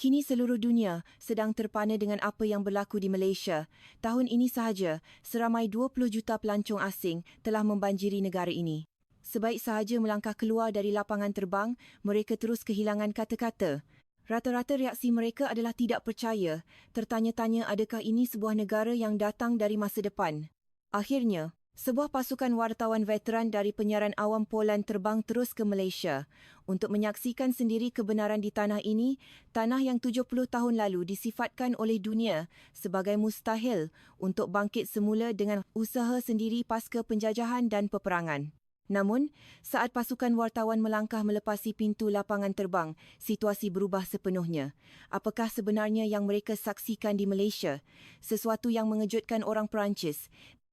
Kini seluruh dunia sedang terpana dengan apa yang berlaku di Malaysia. Tahun ini sahaja, seramai 20 juta pelancong asing telah membanjiri negara ini. Sebaik sahaja melangkah keluar dari lapangan terbang, mereka terus kehilangan kata-kata. Rata-rata reaksi mereka adalah tidak percaya, tertanya-tanya adakah ini sebuah negara yang datang dari masa depan. Akhirnya, sebuah pasukan wartawan veteran dari penyiaran awam Poland terbang terus ke Malaysia untuk menyaksikan sendiri kebenaran di tanah ini, tanah yang 70 tahun lalu disifatkan oleh dunia sebagai mustahil untuk bangkit semula dengan usaha sendiri pasca penjajahan dan peperangan. Namun, saat pasukan wartawan melangkah melepasi pintu lapangan terbang, situasi berubah sepenuhnya. Apakah sebenarnya yang mereka saksikan di Malaysia? Sesuatu yang mengejutkan orang Perancis.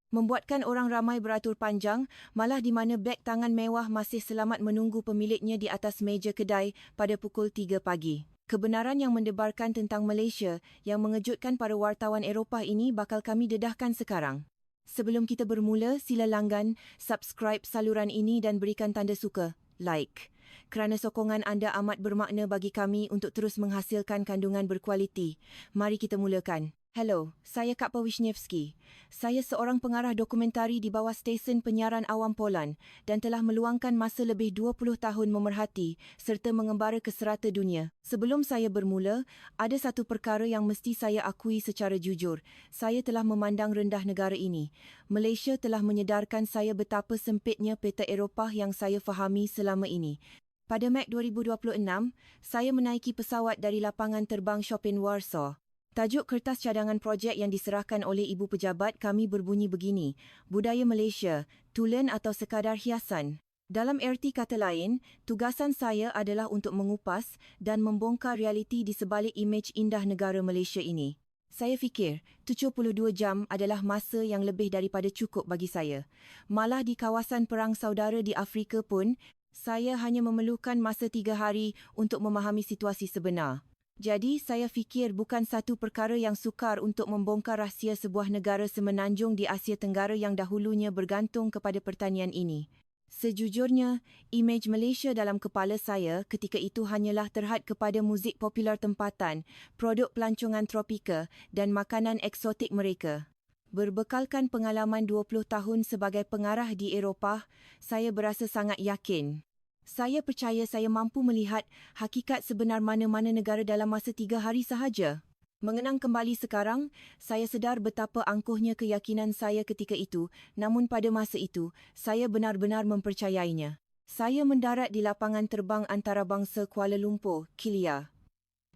Membuatkan orang ramai beratur panjang, malah di mana beg tangan mewah masih selamat menunggu pemiliknya di atas meja kedai pada pukul 3 pagi. Kebenaran yang mendebarkan tentang Malaysia yang mengejutkan para wartawan Eropah ini bakal kami dedahkan sekarang. Sebelum kita bermula, sila langgan, subscribe saluran ini dan berikan tanda suka, like. Kerana sokongan anda amat bermakna bagi kami untuk terus menghasilkan kandungan berkualiti. Mari kita mulakan. Hello, saya Kak Wisniewski. Saya seorang pengarah dokumentari di bawah stesen penyiaran awam Poland dan telah meluangkan masa lebih 20 tahun memerhati serta mengembara ke serata dunia. Sebelum saya bermula, ada satu perkara yang mesti saya akui secara jujur. Saya telah memandang rendah negara ini. Malaysia telah menyedarkan saya betapa sempitnya peta Eropah yang saya fahami selama ini. Pada Mac 2026, saya menaiki pesawat dari lapangan terbang Chopin Warsaw. Tajuk kertas cadangan projek yang diserahkan oleh ibu pejabat kami berbunyi begini, Budaya Malaysia, tulen atau sekadar hiasan. Dalam erti kata lain, tugasan saya adalah untuk mengupas dan membongkar realiti di sebalik imej indah negara Malaysia ini. Saya fikir, 72 jam adalah masa yang lebih daripada cukup bagi saya. Malah di kawasan perang saudara di Afrika pun, saya hanya memerlukan masa 3 hari untuk memahami situasi sebenar. Jadi, saya fikir bukan satu perkara yang sukar untuk membongkar rahsia sebuah negara semenanjung di Asia Tenggara yang dahulunya bergantung kepada pertanian ini. Sejujurnya, imej Malaysia dalam kepala saya ketika itu hanyalah terhad kepada muzik popular tempatan, produk pelancongan tropika dan makanan eksotik mereka. Berbekalkan pengalaman 20 tahun sebagai pengarah di Eropah, saya berasa sangat yakin. Saya percaya saya mampu melihat hakikat sebenar mana-mana negara dalam masa 3 hari sahaja. Mengenang kembali sekarang, saya sedar betapa angkuhnya keyakinan saya ketika itu, namun pada masa itu, saya benar-benar mempercayainya. Saya mendarat di lapangan terbang antarabangsa Kuala Lumpur, KLIA.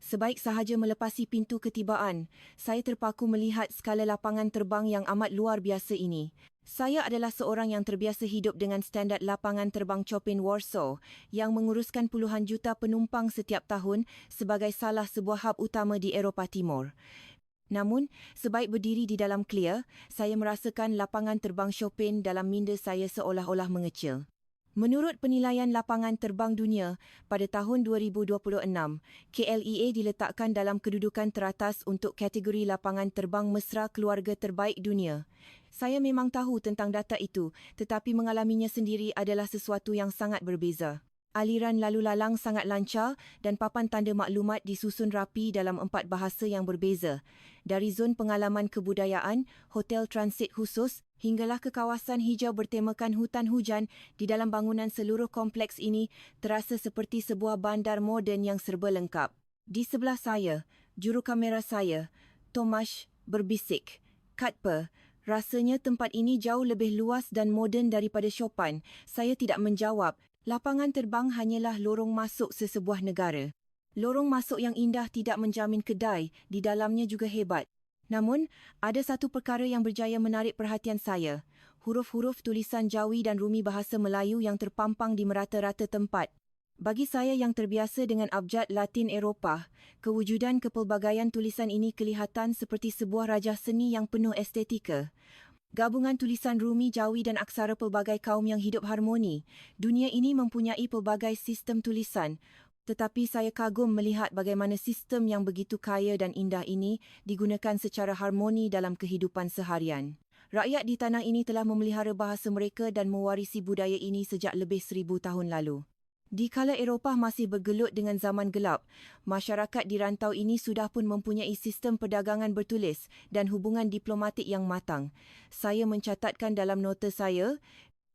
Sebaik sahaja melepasi pintu ketibaan, saya terpaku melihat skala lapangan terbang yang amat luar biasa ini. Saya adalah seorang yang terbiasa hidup dengan standard lapangan terbang Chopin Warsaw yang menguruskan puluhan juta penumpang setiap tahun sebagai salah sebuah hub utama di Eropah Timur. Namun, sebaik berdiri di dalam KLIA, saya merasakan lapangan terbang Chopin dalam minda saya seolah-olah mengecil. Menurut penilaian lapangan terbang dunia, pada tahun 2026, KLIA diletakkan dalam kedudukan teratas untuk kategori lapangan terbang mesra keluarga terbaik dunia. Saya memang tahu tentang data itu, tetapi mengalaminya sendiri adalah sesuatu yang sangat berbeza. Aliran lalu lalang sangat lancar dan papan tanda maklumat disusun rapi dalam 4 bahasa yang berbeza. Dari zon pengalaman kebudayaan, hotel transit khusus, hinggalah ke kawasan hijau bertemakan hutan hujan, di dalam bangunan seluruh kompleks ini terasa seperti sebuah bandar moden yang serba lengkap. Di sebelah saya, juru kamera saya, Tomasz, berbisik, "Katpa, rasanya tempat ini jauh lebih luas dan moden daripada Chopin." Saya tidak menjawab. Lapangan terbang hanyalah lorong masuk sesebuah negara. Lorong masuk yang indah tidak menjamin kedai, di dalamnya juga hebat. Namun, ada satu perkara yang berjaya menarik perhatian saya. Huruf-huruf tulisan Jawi dan Rumi bahasa Melayu yang terpampang di merata-rata tempat. Bagi saya yang terbiasa dengan abjad Latin Eropah, kewujudan kepelbagaian tulisan ini kelihatan seperti sebuah rajah seni yang penuh estetika. Gabungan tulisan Rumi, Jawi dan aksara pelbagai kaum yang hidup harmoni. Dunia ini mempunyai pelbagai sistem tulisan, tetapi saya kagum melihat bagaimana sistem yang begitu kaya dan indah ini digunakan secara harmoni dalam kehidupan seharian. Rakyat di tanah ini telah memelihara bahasa mereka dan mewarisi budaya ini sejak lebih 1000 tahun lalu. Dikala Eropah masih bergelut dengan zaman gelap, masyarakat di rantau ini sudah pun mempunyai sistem perdagangan bertulis dan hubungan diplomatik yang matang. Saya mencatatkan dalam nota saya,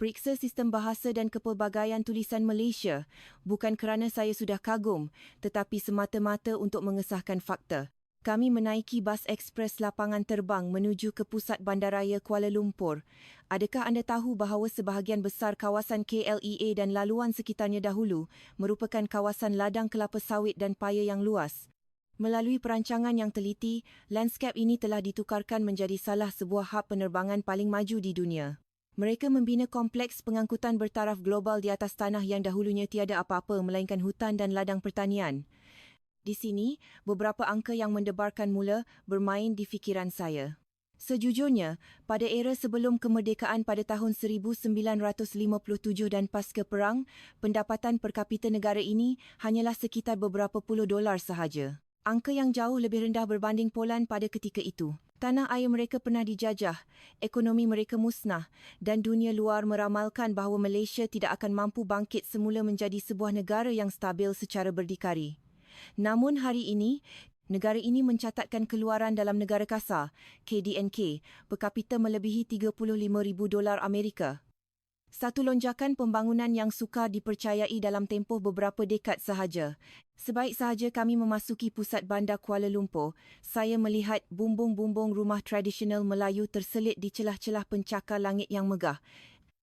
periksa sistem bahasa dan kepelbagaian tulisan Malaysia, bukan kerana saya sudah kagum, tetapi semata-mata untuk mengesahkan fakta. Kami menaiki bas ekspres lapangan terbang menuju ke pusat bandaraya Kuala Lumpur. Adakah anda tahu bahawa sebahagian besar kawasan KLEA dan laluan sekitarnya dahulu merupakan kawasan ladang kelapa sawit dan paya yang luas? Melalui perancangan yang teliti, lanskap ini telah ditukarkan menjadi salah sebuah hub penerbangan paling maju di dunia. Mereka membina kompleks pengangkutan bertaraf global di atas tanah yang dahulunya tiada apa-apa melainkan hutan dan ladang pertanian. Di sini, beberapa angka yang mendebarkan mula bermain di fikiran saya. Sejujurnya, pada era sebelum kemerdekaan pada tahun 1957 dan pasca perang, pendapatan per kapita negara ini hanyalah sekitar beberapa puluh dolar sahaja. Angka yang jauh lebih rendah berbanding Poland pada ketika itu. Tanah air mereka pernah dijajah, ekonomi mereka musnah dan dunia luar meramalkan bahawa Malaysia tidak akan mampu bangkit semula menjadi sebuah negara yang stabil secara berdikari. Namun hari ini, negara ini mencatatkan keluaran dalam negara kasar, KDNK, per kapita melebihi $35,000 Amerika. Satu lonjakan pembangunan yang sukar dipercayai dalam tempoh beberapa dekad sahaja. Sebaik sahaja kami memasuki pusat bandar Kuala Lumpur, saya melihat bumbung-bumbung rumah tradisional Melayu terselit di celah-celah pencakar langit yang megah.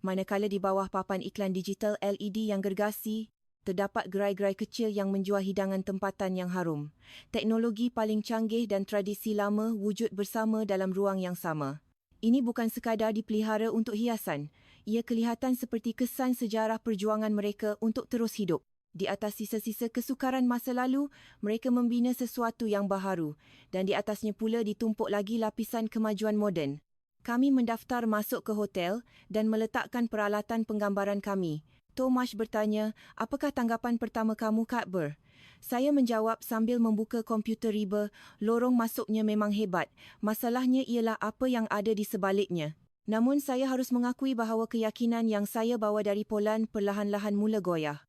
Manakala di bawah papan iklan digital LED yang gergasi, terdapat gerai-gerai kecil yang menjual hidangan tempatan yang harum. Teknologi paling canggih dan tradisi lama wujud bersama dalam ruang yang sama. Ini bukan sekadar dipelihara untuk hiasan. Ia kelihatan seperti kesan sejarah perjuangan mereka untuk terus hidup. Di atas sisa-sisa kesukaran masa lalu, mereka membina sesuatu yang baharu dan di atasnya pula ditumpuk lagi lapisan kemajuan moden. Kami mendaftar masuk ke hotel dan meletakkan peralatan penggambaran kami. Tomash bertanya, apakah tanggapan pertama kamu, Kak Ber? Saya menjawab sambil membuka komputer riba, lorong masuknya memang hebat. Masalahnya ialah apa yang ada di sebaliknya. Namun saya harus mengakui bahawa keyakinan yang saya bawa dari Poland perlahan-lahan mula goyah.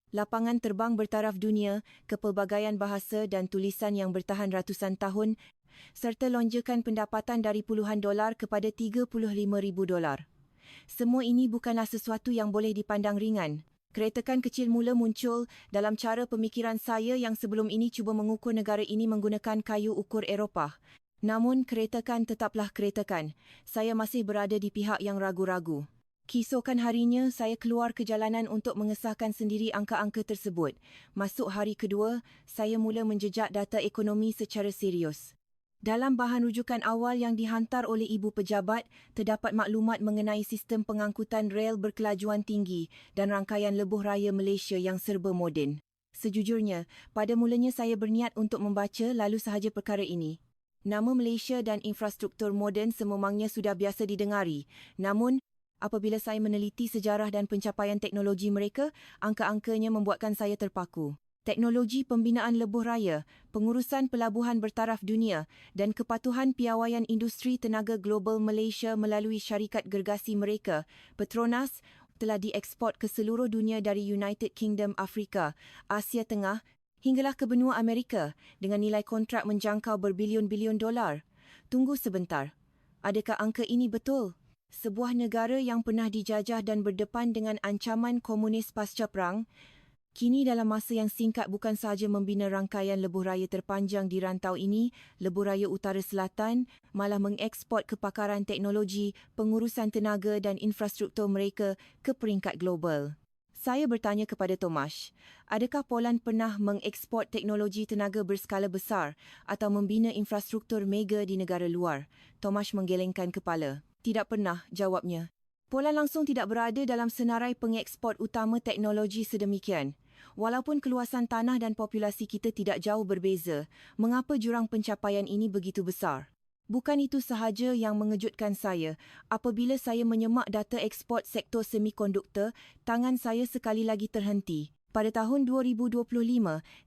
Lapangan terbang bertaraf dunia, kepelbagaian bahasa dan tulisan yang bertahan ratusan tahun, serta lonjakan pendapatan dari puluhan dolar kepada $35,000. Semua ini bukanlah sesuatu yang boleh dipandang ringan. Keretakan kecil mula muncul dalam cara pemikiran saya yang sebelum ini cuba mengukur negara ini menggunakan kayu ukur Eropah. Namun keretakan tetaplah keretakan. Saya masih berada di pihak yang ragu-ragu. Keesokan harinya, saya keluar ke jalanan untuk mengesahkan sendiri angka-angka tersebut. Masuk hari kedua, saya mula menjejak data ekonomi secara serius. Dalam bahan rujukan awal yang dihantar oleh ibu pejabat, terdapat maklumat mengenai sistem pengangkutan rel berkelajuan tinggi dan rangkaian lebuh raya Malaysia yang serba moden. Sejujurnya, pada mulanya saya berniat untuk membaca lalu sahaja perkara ini. Nama Malaysia dan infrastruktur moden sememangnya sudah biasa didengari. Namun, apabila saya meneliti sejarah dan pencapaian teknologi mereka, angka-angkanya membuatkan saya terpaku. Teknologi pembinaan lebuh raya, pengurusan pelabuhan bertaraf dunia dan kepatuhan piawaian industri tenaga global Malaysia melalui syarikat gergasi mereka, Petronas, telah dieksport ke seluruh dunia dari United Kingdom Afrika, Asia Tengah hinggalah ke benua Amerika dengan nilai kontrak menjangkau berbilion-bilion dolar. Tunggu sebentar. Adakah angka ini betul? Sebuah negara yang pernah dijajah dan berdepan dengan ancaman komunis pasca perang, kini dalam masa yang singkat bukan sahaja membina rangkaian lebuh raya terpanjang di rantau ini, lebuh raya utara selatan, malah mengeksport kepakaran teknologi, pengurusan tenaga dan infrastruktur mereka ke peringkat global. Saya bertanya kepada Tomash, adakah Poland pernah mengeksport teknologi tenaga berskala besar atau membina infrastruktur mega di negara luar? Tomash menggelengkan kepala. Tidak pernah, jawabnya. Poland langsung tidak berada dalam senarai pengeksport utama teknologi sedemikian. Walaupun keluasan tanah dan populasi kita tidak jauh berbeza, mengapa jurang pencapaian ini begitu besar? Bukan itu sahaja yang mengejutkan saya. Apabila saya menyemak data ekspor sektor semikonduktor, tangan saya sekali lagi terhenti. Pada tahun 2025,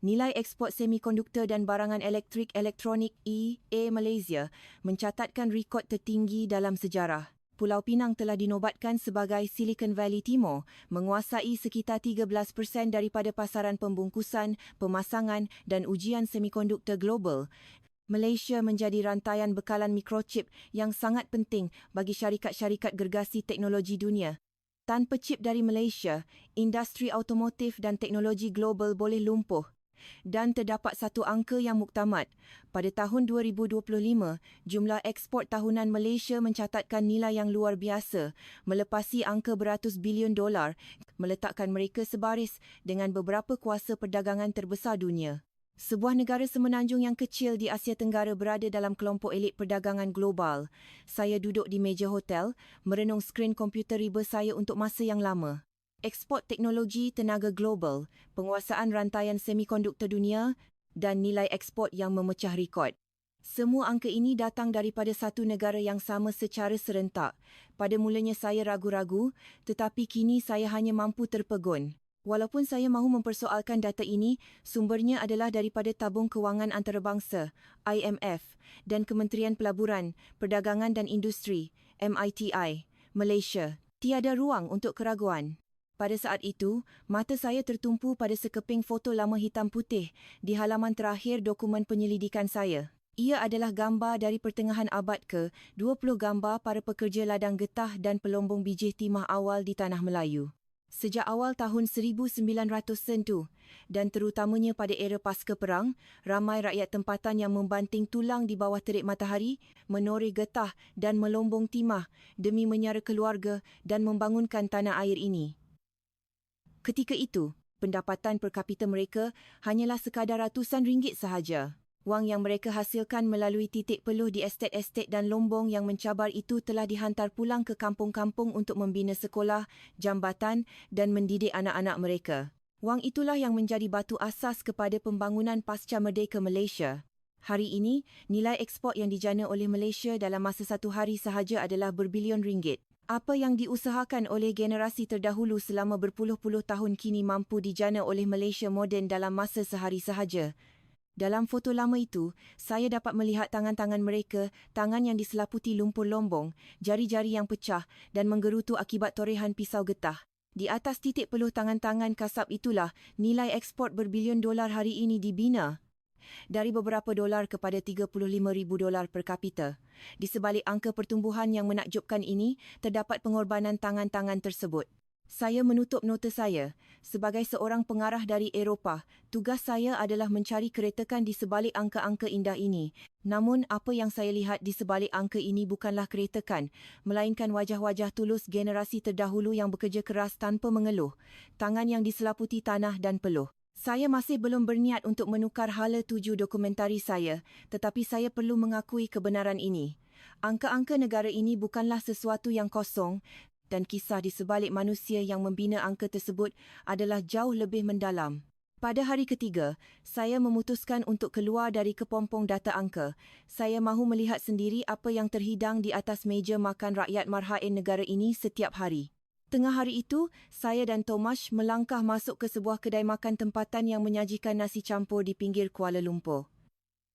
nilai ekspor semikonduktor dan barangan elektrik elektronik EA Malaysia mencatatkan rekod tertinggi dalam sejarah. Pulau Pinang telah dinobatkan sebagai Silicon Valley Timur, menguasai sekitar 13% daripada pasaran pembungkusan, pemasangan dan ujian semikonduktor global. Malaysia menjadi rantaian bekalan mikrochip yang sangat penting bagi syarikat-syarikat gergasi teknologi dunia. Tanpa chip dari Malaysia, industri automotif dan teknologi global boleh lumpuh. Dan terdapat satu angka yang muktamad. Pada tahun 2025, jumlah ekspor tahunan Malaysia mencatatkan nilai yang luar biasa, melepasi angka beratus bilion dolar, meletakkan mereka sebaris dengan beberapa kuasa perdagangan terbesar dunia. Sebuah negara semenanjung yang kecil di Asia Tenggara berada dalam kelompok elit perdagangan global. Saya duduk di meja hotel, merenung skrin komputer riba saya untuk masa yang lama. Ekspor teknologi tenaga global, penguasaan rantaian semikonduktor dunia dan nilai ekspor yang memecah rekod. Semua angka ini datang daripada satu negara yang sama secara serentak. Pada mulanya saya ragu-ragu, tetapi kini saya hanya mampu terpegun. Walaupun saya mahu mempersoalkan data ini, sumbernya adalah daripada Tabung Kewangan Antarabangsa, IMF, dan Kementerian Pelaburan, Perdagangan dan Industri, MITI, Malaysia. Tiada ruang untuk keraguan. Pada saat itu, mata saya tertumpu pada sekeping foto lama hitam putih di halaman terakhir dokumen penyelidikan saya. Ia adalah gambar dari pertengahan abad ke-20 gambar para pekerja ladang getah dan pelombong biji timah awal di Tanah Melayu. Sejak awal tahun 1900-an tu, dan terutamanya pada era pasca perang, ramai rakyat tempatan yang membanting tulang di bawah terik matahari, menoreh getah dan melombong timah demi menyara keluarga dan membangunkan tanah air ini. Ketika itu, pendapatan per kapita mereka hanyalah sekadar ratusan ringgit sahaja. Wang yang mereka hasilkan melalui titik peluh di estet-estet dan lombong yang mencabar itu telah dihantar pulang ke kampung-kampung untuk membina sekolah, jambatan dan mendidik anak-anak mereka. Wang itulah yang menjadi batu asas kepada pembangunan pasca merdeka Malaysia. Hari ini, nilai ekspor yang dijana oleh Malaysia dalam masa satu hari sahaja adalah berbilion ringgit. Apa yang diusahakan oleh generasi terdahulu selama berpuluh-puluh tahun kini mampu dijana oleh Malaysia moden dalam masa sehari sahaja. Dalam foto lama itu, saya dapat melihat tangan-tangan mereka, tangan yang diselaputi lumpur lombong, jari-jari yang pecah dan menggerutu akibat torehan pisau getah. Di atas titik peluh tangan-tangan kasab itulah nilai ekspor berbilion dolar hari ini dibina. Dari beberapa dolar kepada 35,000 dolar per kapita. Di sebalik angka pertumbuhan yang menakjubkan ini, terdapat pengorbanan tangan-tangan tersebut. Saya menutup nota saya. Sebagai seorang pengarah dari Eropah, tugas saya adalah mencari keretakan di sebalik angka-angka indah ini. Namun, apa yang saya lihat di sebalik angka ini bukanlah keretakan, melainkan wajah-wajah tulus generasi terdahulu yang bekerja keras tanpa mengeluh, tangan yang diselaputi tanah dan peluh. Saya masih belum berniat untuk menukar hala tuju dokumentari saya, tetapi saya perlu mengakui kebenaran ini. Angka-angka negara ini bukanlah sesuatu yang kosong dan kisah di sebalik manusia yang membina angka tersebut adalah jauh lebih mendalam. Pada hari ketiga, saya memutuskan untuk keluar dari kepompong data angka. Saya mahu melihat sendiri apa yang terhidang di atas meja makan rakyat marhaen negara ini setiap hari. Tengah hari itu, saya dan Tomash melangkah masuk ke sebuah kedai makan tempatan yang menyajikan nasi campur di pinggir Kuala Lumpur.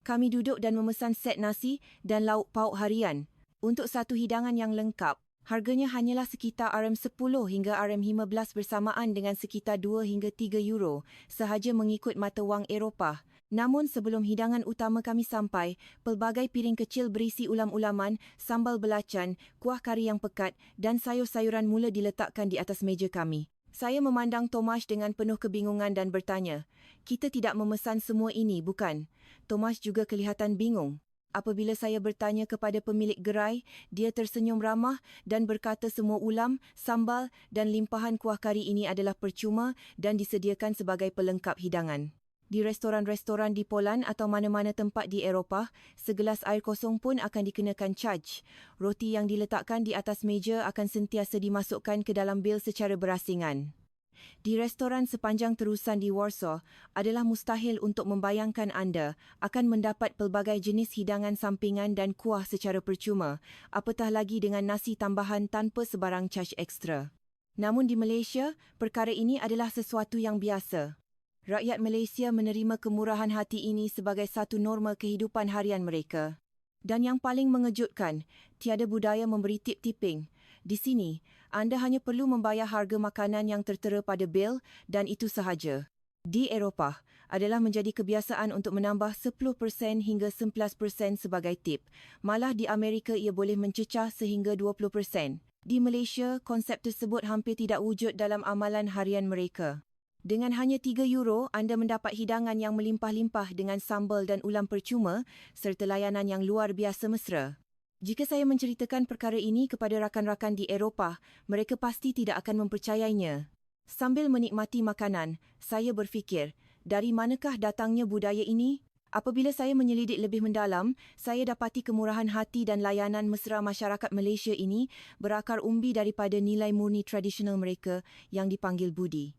Kami duduk dan memesan set nasi dan lauk pauk harian. Untuk satu hidangan yang lengkap, harganya hanyalah sekitar RM10 hingga RM15 bersamaan dengan sekitar 2 hingga 3 euro sahaja mengikut mata wang Eropah. Namun sebelum hidangan utama kami sampai, pelbagai piring kecil berisi ulam-ulaman, sambal belacan, kuah kari yang pekat dan sayur-sayuran mula diletakkan di atas meja kami. Saya memandang Tomash dengan penuh kebingungan dan bertanya, "Kita tidak memesan semua ini, bukan?" Tomash juga kelihatan bingung. Apabila saya bertanya kepada pemilik gerai, dia tersenyum ramah dan berkata semua ulam, sambal dan limpahan kuah kari ini adalah percuma dan disediakan sebagai pelengkap hidangan. Di restoran-restoran di Poland atau mana-mana tempat di Eropah, segelas air kosong pun akan dikenakan caj. Roti yang diletakkan di atas meja akan sentiasa dimasukkan ke dalam bil secara berasingan. Di restoran sepanjang terusan di Warsaw, adalah mustahil untuk membayangkan anda akan mendapat pelbagai jenis hidangan sampingan dan kuah secara percuma, apatah lagi dengan nasi tambahan tanpa sebarang caj ekstra. Namun di Malaysia, perkara ini adalah sesuatu yang biasa. Rakyat Malaysia menerima kemurahan hati ini sebagai satu norma kehidupan harian mereka. Dan yang paling mengejutkan, tiada budaya memberi tip-tipping, Di sini, anda hanya perlu membayar harga makanan yang tertera pada bil dan itu sahaja. Di Eropah, adalah menjadi kebiasaan untuk menambah 10% hingga 11% sebagai tip. Malah di Amerika ia boleh mencecah sehingga 20%. Di Malaysia, konsep tersebut hampir tidak wujud dalam amalan harian mereka. Dengan hanya €3, anda mendapat hidangan yang melimpah-limpah dengan sambal dan ulam percuma serta layanan yang luar biasa mesra. Jika saya menceritakan perkara ini kepada rakan-rakan di Eropah, mereka pasti tidak akan mempercayainya. Sambil menikmati makanan, saya berfikir, dari manakah datangnya budaya ini? Apabila saya menyelidik lebih mendalam, saya dapati kemurahan hati dan layanan mesra masyarakat Malaysia ini berakar umbi daripada nilai murni tradisional mereka yang dipanggil budi.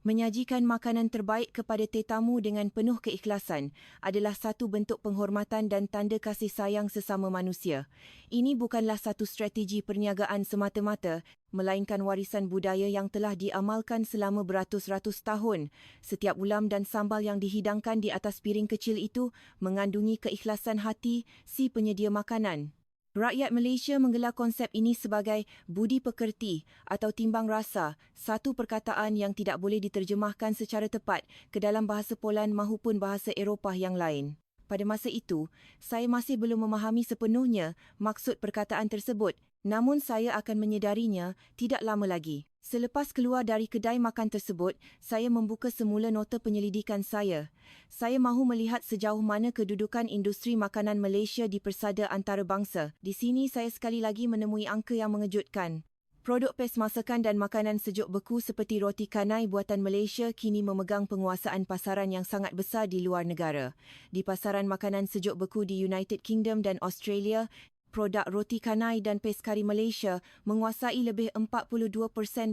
Menyajikan makanan terbaik kepada tetamu dengan penuh keikhlasan adalah satu bentuk penghormatan dan tanda kasih sayang sesama manusia. Ini bukanlah satu strategi perniagaan semata-mata, melainkan warisan budaya yang telah diamalkan selama beratus-ratus tahun. Setiap ulam dan sambal yang dihidangkan di atas piring kecil itu mengandungi keikhlasan hati si penyedia makanan. Rakyat Malaysia menggelar konsep ini sebagai budi pekerti atau timbang rasa, satu perkataan yang tidak boleh diterjemahkan secara tepat ke dalam bahasa Poland maupun bahasa Eropah yang lain. Pada masa itu, saya masih belum memahami sepenuhnya maksud perkataan tersebut, namun saya akan menyedarinya tidak lama lagi. Selepas keluar dari kedai makan tersebut, saya membuka semula nota penyelidikan saya. Saya mahu melihat sejauh mana kedudukan industri makanan Malaysia di persada antarabangsa. Di sini saya sekali lagi menemui angka yang mengejutkan. Produk pes masakan dan makanan sejuk beku seperti roti canai buatan Malaysia kini memegang penguasaan pasaran yang sangat besar di luar negara. Di pasaran makanan sejuk beku di United Kingdom dan Australia, produk roti canai dan pes kari Malaysia menguasai lebih 42%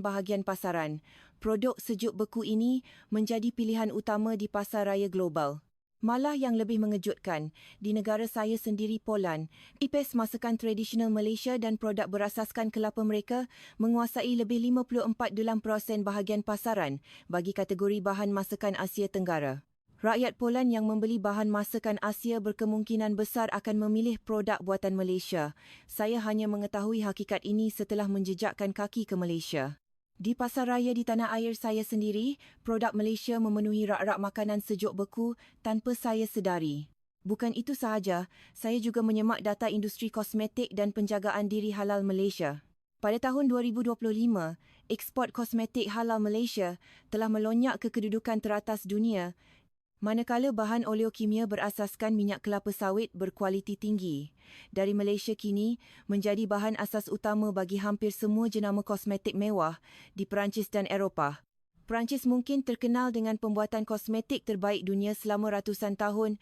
bahagian pasaran. Produk sejuk beku ini menjadi pilihan utama di pasar raya global. Malah yang lebih mengejutkan, di negara saya sendiri Poland, pes masakan tradisional Malaysia dan produk berasaskan kelapa mereka menguasai lebih 54% bahagian pasaran bagi kategori bahan masakan Asia Tenggara. Rakyat Poland yang membeli bahan masakan Asia berkemungkinan besar akan memilih produk buatan Malaysia. Saya hanya mengetahui hakikat ini setelah menjejakkan kaki ke Malaysia. Di pasar raya di tanah air saya sendiri, produk Malaysia memenuhi rak-rak makanan sejuk beku tanpa saya sedari. Bukan itu sahaja, saya juga menyemak data industri kosmetik dan penjagaan diri halal Malaysia. Pada tahun 2025, ekspor kosmetik halal Malaysia telah melonjak ke kedudukan teratas dunia, manakala bahan oleokimia berasaskan minyak kelapa sawit berkualiti tinggi dari Malaysia kini menjadi bahan asas utama bagi hampir semua jenama kosmetik mewah di Perancis dan Eropah. Perancis mungkin terkenal dengan pembuatan kosmetik terbaik dunia selama ratusan tahun,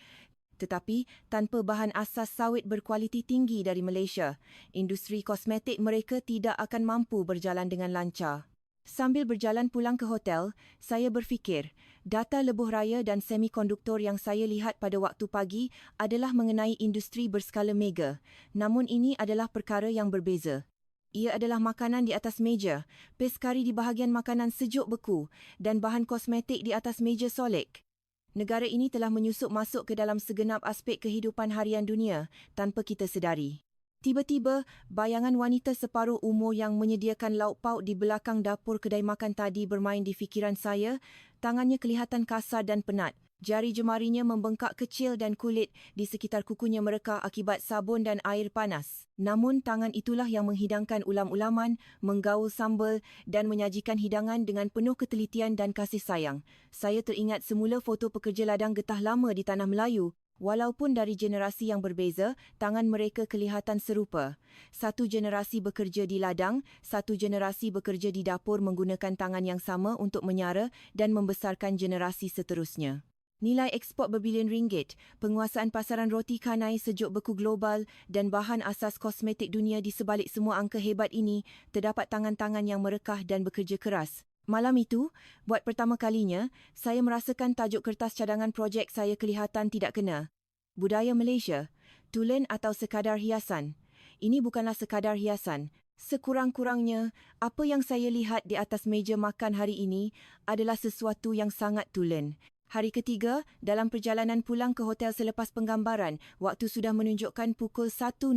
tetapi tanpa bahan asas sawit berkualiti tinggi dari Malaysia, industri kosmetik mereka tidak akan mampu berjalan dengan lancar. Sambil berjalan pulang ke hotel, saya berfikir, data lebuh raya dan semikonduktor yang saya lihat pada waktu pagi adalah mengenai industri berskala mega. Namun ini adalah perkara yang berbeza. Ia adalah makanan di atas meja, pes kari di bahagian makanan sejuk beku dan bahan kosmetik di atas meja solek. Negara ini telah menyusup masuk ke dalam segenap aspek kehidupan harian dunia tanpa kita sedari. Tiba-tiba, bayangan wanita separuh umur yang menyediakan lauk pauk di belakang dapur kedai makan tadi bermain di fikiran saya. Tangannya kelihatan kasar dan penat. Jari jemarinya membengkak kecil dan kulit di sekitar kukunya merekah akibat sabun dan air panas. Namun, tangan itulah yang menghidangkan ulam-ulaman, menggaul sambal dan menyajikan hidangan dengan penuh ketelitian dan kasih sayang. Saya teringat semula foto pekerja ladang getah lama di Tanah Melayu. Walaupun dari generasi yang berbeza, tangan mereka kelihatan serupa. Satu generasi bekerja di ladang, satu generasi bekerja di dapur menggunakan tangan yang sama untuk menyara dan membesarkan generasi seterusnya. Nilai ekspor berbilion ringgit, penguasaan pasaran roti canai sejuk beku global dan bahan asas kosmetik dunia di sebalik semua angka hebat ini, terdapat tangan-tangan yang merekah dan bekerja keras. Malam itu, buat pertama kalinya, saya merasakan tajuk kertas cadangan projek saya kelihatan tidak kena. Budaya Malaysia, tulen atau sekadar hiasan. Ini bukanlah sekadar hiasan. Sekurang-kurangnya, apa yang saya lihat di atas meja makan hari ini adalah sesuatu yang sangat tulen. Hari ketiga, dalam perjalanan pulang ke hotel selepas penggambaran, waktu sudah menunjukkan pukul 1.00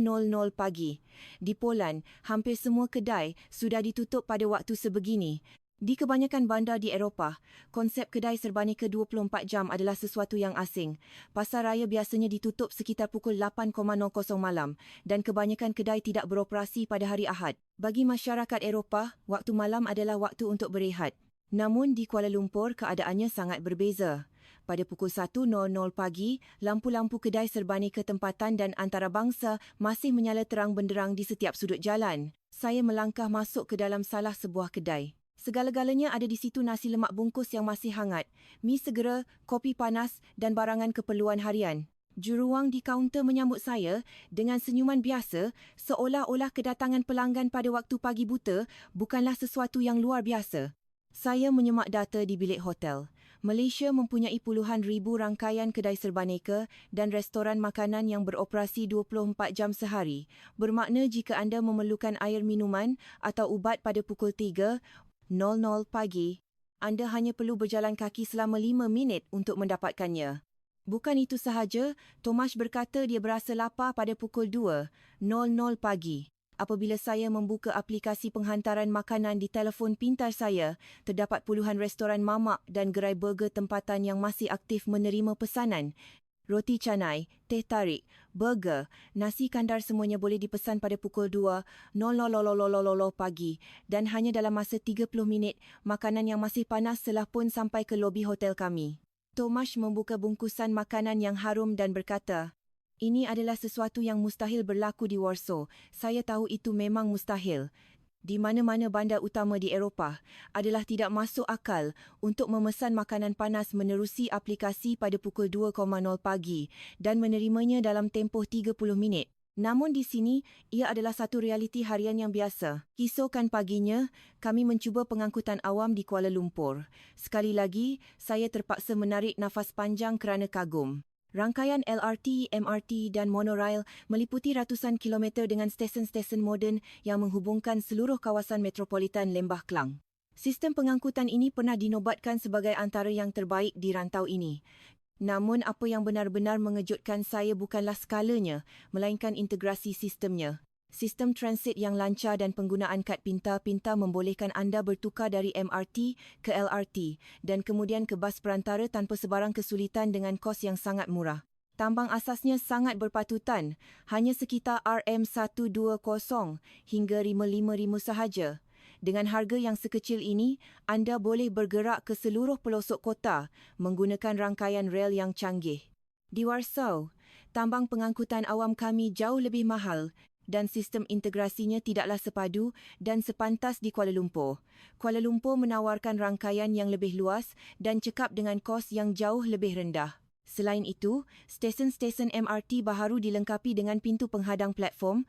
pagi. Di Poland, hampir semua kedai sudah ditutup pada waktu sebegini. Di kebanyakan bandar di Eropah, konsep kedai serbaneka 24 jam adalah sesuatu yang asing. Pasar raya biasanya ditutup sekitar pukul 8.00 malam dan kebanyakan kedai tidak beroperasi pada hari Ahad. Bagi masyarakat Eropah, waktu malam adalah waktu untuk berehat. Namun di Kuala Lumpur, keadaannya sangat berbeza. Pada pukul 1.00 pagi, lampu-lampu kedai serbaneka tempatan dan antarabangsa masih menyala terang benderang di setiap sudut jalan. Saya melangkah masuk ke dalam salah sebuah kedai. Segala-galanya ada di situ: nasi lemak bungkus yang masih hangat, mi segera, kopi panas dan barangan keperluan harian. Juruang di kaunter menyambut saya dengan senyuman biasa, seolah-olah kedatangan pelanggan pada waktu pagi buta bukanlah sesuatu yang luar biasa. Saya menyemak data di bilik hotel. Malaysia mempunyai puluhan ribu rangkaian kedai serbaneka dan restoran makanan yang beroperasi 24 jam sehari. Bermakna jika anda memerlukan air minuman atau ubat pada pukul 3.00 pagi, anda hanya perlu berjalan kaki selama 5 minit untuk mendapatkannya. Bukan itu sahaja, Tomash berkata dia berasa lapar pada pukul 2.00 pagi. Apabila saya membuka aplikasi penghantaran makanan di telefon pintar saya, terdapat puluhan restoran mamak dan gerai burger tempatan yang masih aktif menerima pesanan. Roti canai, teh tarik, burger, nasi kandar semuanya boleh dipesan pada pukul 2.00 pagi dan hanya dalam masa 30 minit, makanan yang masih panas telah pun sampai ke lobi hotel kami. Tomash membuka bungkusan makanan yang harum dan berkata, "Ini adalah sesuatu yang mustahil berlaku di Warsaw. Saya tahu itu memang mustahil. Di mana-mana bandar utama di Eropah adalah tidak masuk akal untuk memesan makanan panas menerusi aplikasi pada pukul 2.00 pagi dan menerimanya dalam tempoh 30 minit. Namun di sini, ia adalah satu realiti harian yang biasa." Keesokan paginya, kami mencuba pengangkutan awam di Kuala Lumpur. Sekali lagi, saya terpaksa menarik nafas panjang kerana kagum. Rangkaian LRT, MRT dan monorail meliputi ratusan kilometer dengan stesen-stesen moden yang menghubungkan seluruh kawasan metropolitan Lembah Klang. Sistem pengangkutan ini pernah dinobatkan sebagai antara yang terbaik di rantau ini. Namun apa yang benar-benar mengejutkan saya bukanlah skalanya, melainkan integrasi sistemnya. Sistem transit yang lancar dan penggunaan kad pintar-pintar membolehkan anda bertukar dari MRT ke LRT dan kemudian ke bas perantara tanpa sebarang kesulitan dengan kos yang sangat murah. Tambang asasnya sangat berpatutan, hanya sekitar RM120 hingga RM550 sahaja. Dengan harga yang sekecil ini, anda boleh bergerak ke seluruh pelosok kota menggunakan rangkaian rel yang canggih. Di Warsaw, tambang pengangkutan awam kami jauh lebih mahal dan sistem integrasinya tidaklah sepadu dan sepantas di Kuala Lumpur. Kuala Lumpur menawarkan rangkaian yang lebih luas dan cekap dengan kos yang jauh lebih rendah. Selain itu, stesen-stesen MRT baharu dilengkapi dengan pintu penghadang platform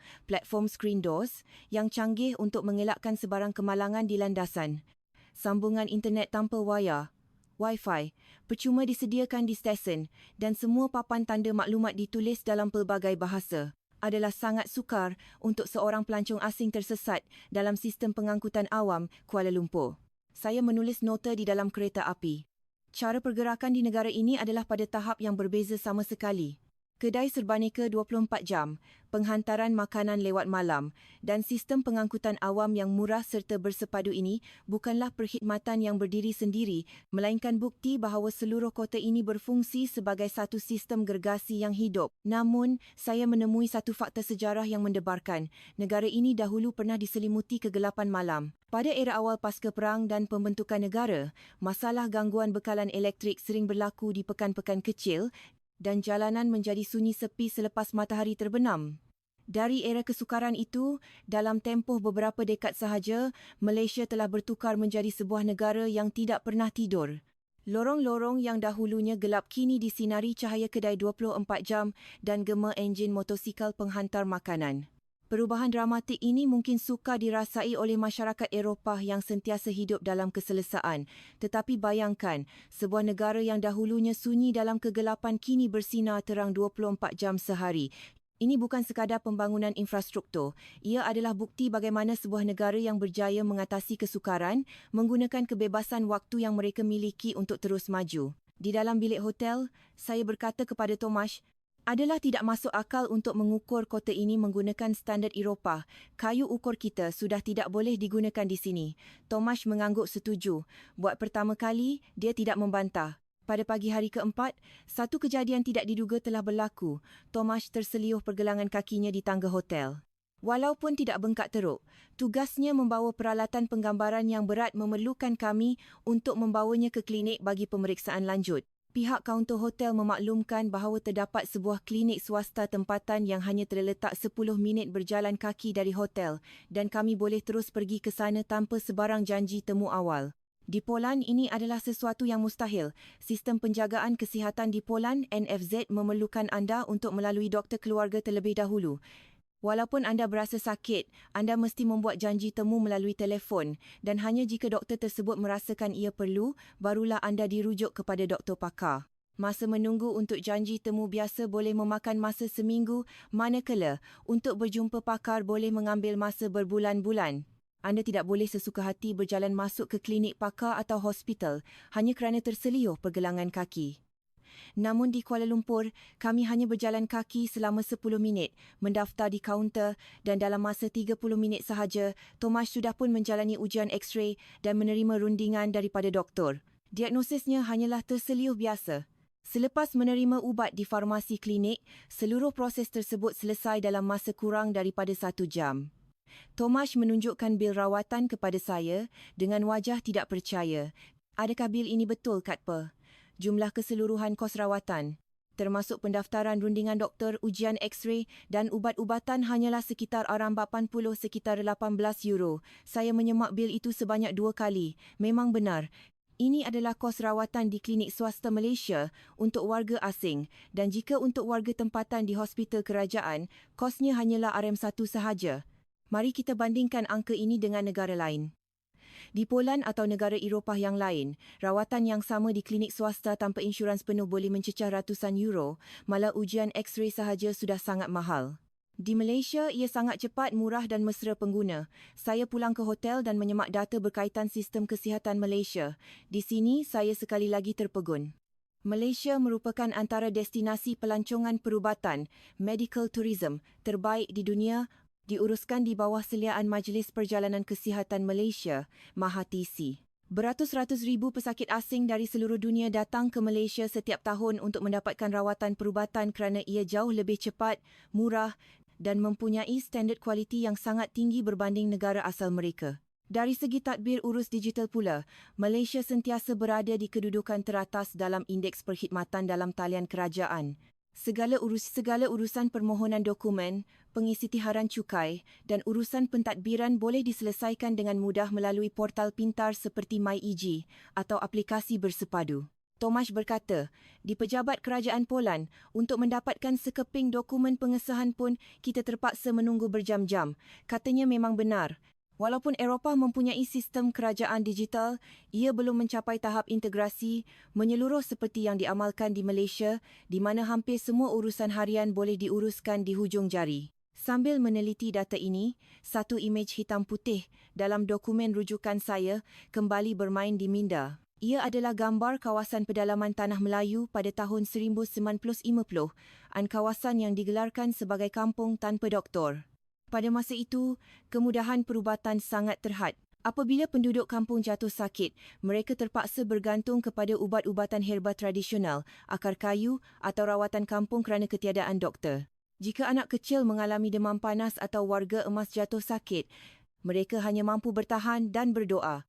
screen doors, yang canggih untuk mengelakkan sebarang kemalangan di landasan. Sambungan internet tanpa wayar, Wi-Fi, percuma disediakan di stesen dan semua papan tanda maklumat ditulis dalam pelbagai bahasa. Adalah sangat sukar untuk seorang pelancong asing tersesat dalam sistem pengangkutan awam Kuala Lumpur. Saya menulis nota di dalam kereta api. Cara pergerakan di negara ini adalah pada tahap yang berbeza sama sekali. Kedai serbaneka 24 jam, penghantaran makanan lewat malam dan sistem pengangkutan awam yang murah serta bersepadu ini bukanlah perkhidmatan yang berdiri sendiri, melainkan bukti bahawa seluruh kota ini berfungsi sebagai satu sistem gergasi yang hidup. Namun, saya menemui satu fakta sejarah yang mendebarkan. Negara ini dahulu pernah diselimuti kegelapan malam. Pada era awal pasca perang dan pembentukan negara, masalah gangguan bekalan elektrik sering berlaku di pekan-pekan kecil dan jalanan menjadi sunyi sepi selepas matahari terbenam. Dari era kesukaran itu, dalam tempoh beberapa dekad sahaja, Malaysia telah bertukar menjadi sebuah negara yang tidak pernah tidur. Lorong-lorong yang dahulunya gelap kini disinari cahaya kedai 24 jam dan gema enjin motosikal penghantar makanan. Perubahan dramatik ini mungkin sukar dirasai oleh masyarakat Eropah yang sentiasa hidup dalam keselesaan. Tetapi bayangkan, sebuah negara yang dahulunya sunyi dalam kegelapan kini bersinar terang 24 jam sehari. Ini bukan sekadar pembangunan infrastruktur. Ia adalah bukti bagaimana sebuah negara yang berjaya mengatasi kesukaran menggunakan kebebasan waktu yang mereka miliki untuk terus maju. Di dalam bilik hotel, saya berkata kepada Tomasz, adalah tidak masuk akal untuk mengukur kota ini menggunakan standard Eropah. Kayu ukur kita sudah tidak boleh digunakan di sini. Tomasz mengangguk setuju. Buat pertama kali, dia tidak membantah. Pada pagi hari keempat, satu kejadian tidak diduga telah berlaku. Tomasz terseliuh pergelangan kakinya di tangga hotel. Walaupun tidak bengkak teruk, tugasnya membawa peralatan penggambaran yang berat memerlukan kami untuk membawanya ke klinik bagi pemeriksaan lanjut. Pihak kaunter hotel memaklumkan bahawa terdapat sebuah klinik swasta tempatan yang hanya terletak 10 minit berjalan kaki dari hotel dan kami boleh terus pergi ke sana tanpa sebarang janji temu awal. Di Poland, ini adalah sesuatu yang mustahil. Sistem penjagaan kesihatan di Poland, NFZ, memerlukan anda untuk melalui doktor keluarga terlebih dahulu. Walaupun anda berasa sakit, anda mesti membuat janji temu melalui telefon dan hanya jika doktor tersebut merasakan ia perlu, barulah anda dirujuk kepada doktor pakar. Masa menunggu untuk janji temu biasa boleh memakan masa seminggu, manakala untuk berjumpa pakar boleh mengambil masa berbulan-bulan. Anda tidak boleh sesuka hati berjalan masuk ke klinik pakar atau hospital hanya kerana terseliuh pergelangan kaki. Namun di Kuala Lumpur, kami hanya berjalan kaki selama 10 minit, mendaftar di kaunter dan dalam masa 30 minit sahaja, Tomasz sudah pun menjalani ujian X-ray dan menerima rundingan daripada doktor. Diagnosisnya hanyalah terseliuh biasa. Selepas menerima ubat di farmasi klinik, seluruh proses tersebut selesai dalam masa kurang daripada 1 jam. Tomasz menunjukkan bil rawatan kepada saya dengan wajah tidak percaya. Adakah bil ini betul, Kak Per? Jumlah keseluruhan kos rawatan, termasuk pendaftaran rundingan doktor, ujian X-ray dan ubat-ubatan hanyalah sekitar sekitar 18 euro. Saya menyemak bil itu sebanyak 2 kali. Memang benar. Ini adalah kos rawatan di klinik swasta Malaysia untuk warga asing dan jika untuk warga tempatan di hospital kerajaan, kosnya hanyalah RM1 sahaja. Mari kita bandingkan angka ini dengan negara lain. Di Poland atau negara Eropah yang lain, rawatan yang sama di klinik swasta tanpa insurans penuh boleh mencecah ratusan euro, malah ujian X-ray sahaja sudah sangat mahal. Di Malaysia, ia sangat cepat, murah dan mesra pengguna. Saya pulang ke hotel dan menyemak data berkaitan sistem kesihatan Malaysia. Di sini, saya sekali lagi terpegun. Malaysia merupakan antara destinasi pelancongan perubatan, medical tourism, terbaik di dunia, diuruskan di bawah seliaan Majlis Perjalanan Kesihatan Malaysia, MAHATC. Beratus-ratus ribu pesakit asing dari seluruh dunia datang ke Malaysia setiap tahun untuk mendapatkan rawatan perubatan kerana ia jauh lebih cepat, murah dan mempunyai standard kualiti yang sangat tinggi berbanding negara asal mereka. Dari segi tadbir urus digital pula, Malaysia sentiasa berada di kedudukan teratas dalam indeks perkhidmatan dalam talian kerajaan. Segala urusan permohonan dokumen, pengisytiharan cukai dan urusan pentadbiran boleh diselesaikan dengan mudah melalui portal pintar seperti MyEG atau aplikasi bersepadu. Tomasz berkata, di pejabat kerajaan Poland, untuk mendapatkan sekeping dokumen pengesahan pun kita terpaksa menunggu berjam-jam. Katanya memang benar. Walaupun Eropah mempunyai sistem kerajaan digital, ia belum mencapai tahap integrasi menyeluruh seperti yang diamalkan di Malaysia, di mana hampir semua urusan harian boleh diuruskan di hujung jari. Sambil meneliti data ini, satu imej hitam putih dalam dokumen rujukan saya kembali bermain di minda. Ia adalah gambar kawasan pedalaman Tanah Melayu pada tahun 1950, kawasan yang digelarkan sebagai kampung tanpa doktor. Pada masa itu, kemudahan perubatan sangat terhad. Apabila penduduk kampung jatuh sakit, mereka terpaksa bergantung kepada ubat-ubatan herba tradisional, akar kayu atau rawatan kampung kerana ketiadaan doktor. Jika anak kecil mengalami demam panas atau warga emas jatuh sakit, mereka hanya mampu bertahan dan berdoa.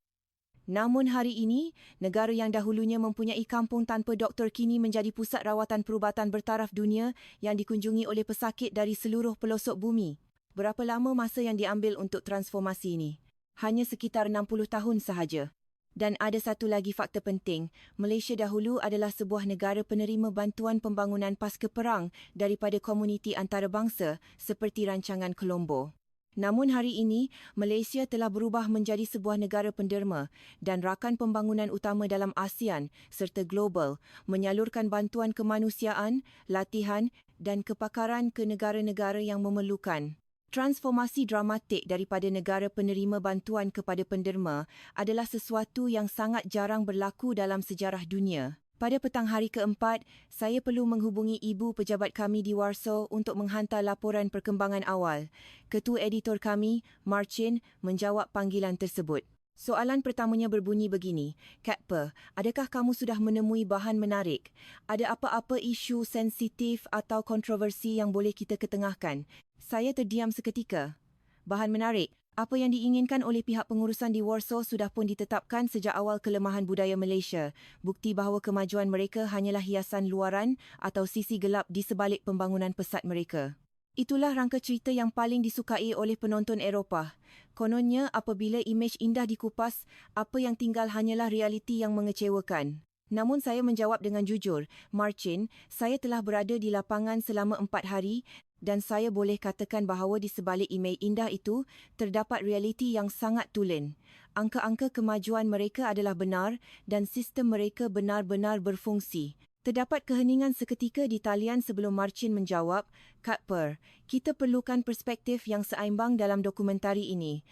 Namun hari ini, negara yang dahulunya mempunyai kampung tanpa doktor kini menjadi pusat rawatan perubatan bertaraf dunia yang dikunjungi oleh pesakit dari seluruh pelosok bumi. Berapa lama masa yang diambil untuk transformasi ini? Hanya sekitar 60 tahun sahaja. Dan ada satu lagi fakta penting, Malaysia dahulu adalah sebuah negara penerima bantuan pembangunan pasca perang daripada komuniti antarabangsa seperti rancangan Colombo. Namun hari ini, Malaysia telah berubah menjadi sebuah negara penderma dan rakan pembangunan utama dalam ASEAN serta global, menyalurkan bantuan kemanusiaan, latihan dan kepakaran ke negara-negara yang memerlukan. Transformasi dramatik daripada negara penerima bantuan kepada penderma adalah sesuatu yang sangat jarang berlaku dalam sejarah dunia. Pada petang hari keempat, saya perlu menghubungi ibu pejabat kami di Warsaw untuk menghantar laporan perkembangan awal. Ketua editor kami, Marcin, menjawab panggilan tersebut. Soalan pertamanya berbunyi begini, Katper, adakah kamu sudah menemui bahan menarik? Ada apa-apa isu sensitif atau kontroversi yang boleh kita ketengahkan? Saya terdiam seketika. Bahan menarik? Apa yang diinginkan oleh pihak pengurusan di Warsaw sudah pun ditetapkan sejak awal kelemahan budaya Malaysia. Bukti bahawa kemajuan mereka hanyalah hiasan luaran atau sisi gelap di sebalik pembangunan pesat mereka. Itulah rangka cerita yang paling disukai oleh penonton Eropah. Kononnya, apabila imej indah dikupas, apa yang tinggal hanyalah realiti yang mengecewakan. Namun saya menjawab dengan jujur, Marcin, saya telah berada di lapangan selama 4 hari dan saya boleh katakan bahawa di sebalik imej indah itu terdapat realiti yang sangat tulen. Angka-angka kemajuan mereka adalah benar dan sistem mereka benar-benar berfungsi. Terdapat keheningan seketika di talian sebelum Marcin menjawab, Katper, kita perlukan perspektif yang seimbang dalam dokumentari ini.